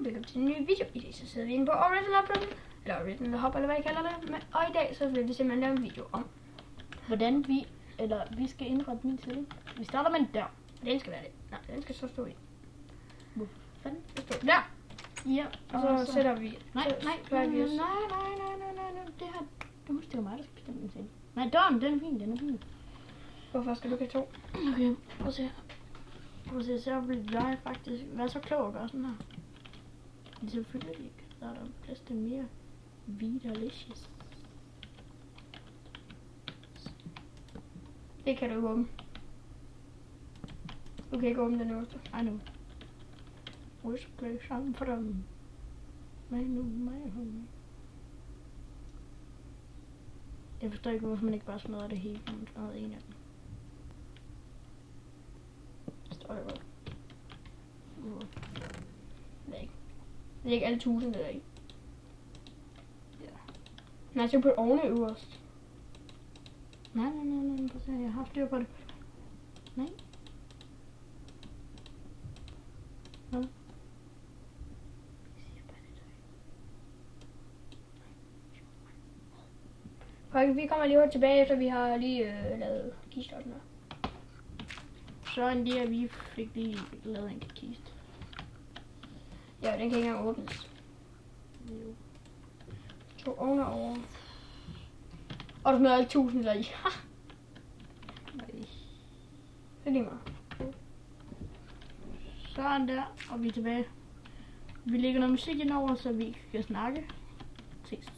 velkommen til en ny video. I dag så sidder vi inde på Original Upload, eller Original Hub, eller hvad jeg kalder det. Og i dag så vil vi simpelthen lave en video om, hvordan vi skal indrette min side. Vi starter med en dør. Den skal være det. Nej, den skal så stå i. Hvor fanden? Den står der. Ja, Og så sætter vi... Nej. Det her... Det er jo mig, der skal bestemme min side. Nej, døren, den er fin. Hvorfor skal du ikke have to? Okay, prøv at se. Så vil jeg faktisk være så klog at gøre sådan her. Men selvfølgelig ikke. Der er der plads til mere Vitalicious. Det kan du ikke åbne. Du kan ikke åbne den øverste. I know. Whisky sammen for dem. Jeg forstår ikke, hvorfor man ikke bare smadrer det hele, når man smadrer en af dem. Står der godt. Det er ikke alle 1000 der i. Ja. Nej, jeg skal på ovne øverst. Nej. Prøv at se, jeg har styr på det. Nej. Hvad? Vi kommer lige hurtigt tilbage, efter vi har lige lavet kistotten her. Så endelig at vi fik lige lavet en kiste. Ja, den kan ikke engang åbnes. Jo. To ovne over. Og du smider alle 1000 der i. Nej. Det er lige meget. Sådan der, og vi er tilbage. Vi lægger noget musik ind over, så vi kan snakke. Ses.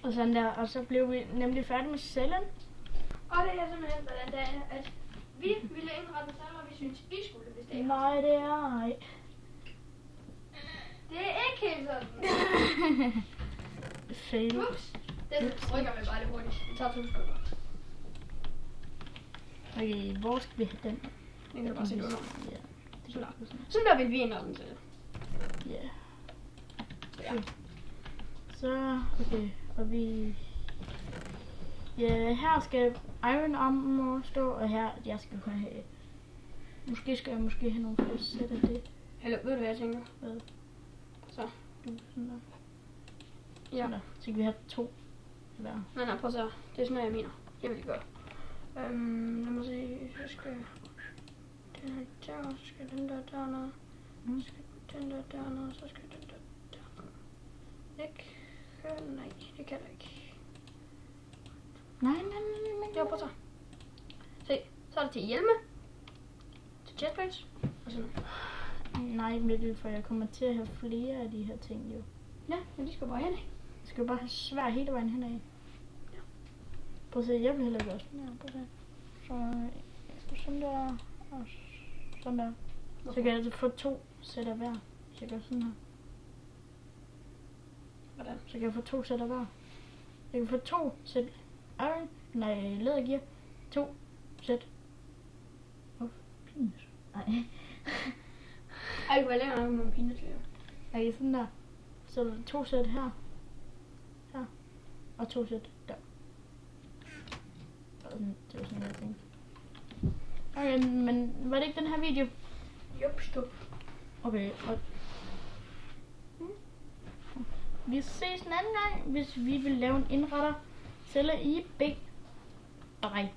Og sådan der, og så blev vi nemlig færdige med cellen. Og det er simpelthen, hvordan det er, at vi ville indrette en celle, og vi synes, I skulle, hvis det er. Nej, det er ej. Det er ikke helt sådan. Fail. Ups. Den rykker vi bare lidt hurtigt. Det tager 2 sekunder. Okay, hvor skal vi have den? Den kan du bare sætte under. Ja. Sådan der vil vi indrette en celle. Ja. Ja. Så, okay, og vi... Ja, her skal Iron Armor stå, og her, jeg skal kunne have... Måske skal jeg have nogle flere sæt af det. Eller ved du hvad jeg tænker? Hvad? Så. Sådan der. Ja. Sådan der. Så kan vi have 2 hver. Nej, prøv at se. Det er sådan noget, jeg mener. Det vil jeg gøre. Lad mig se. Så skal den her der, så skal den der dernede. Så skal den der dernede, så skal den der dernede. Ikke? Nej, det kan du ikke. Nej. Jo, prøv at se. Se, så er det til hjelme. Til jetpacks. Og sådan noget. Nej, Mikkel, for jeg kommer til at have flere af de her ting, jo. Ja, men de skal bare hen. Jeg skal jo bare have svær hele vejen henad. Ja. Prøv at se, jeg vil heller gøre sådan her. Prøv at se. Så sådan der, og sådan der. Så kan jeg altså få 2 sæt af hver, hvis jeg gør sådan her. Hvordan? Så kan jeg få 2 sæt af hver. Jeg kan få 2 sæt lædergear. 2 sæt. Penis. Nej. Ej, det var længere nok med peanut. Okay, sådan der. Så er der 2 sæt her. Her. Og 2 sæt der. Det var sådan, jeg tænkte. Okay, men var det ikke den her video? Jup, stop. Okay, og... Vi ses en anden gang, hvis vi vil lave en indretter. Celle i B. Bye.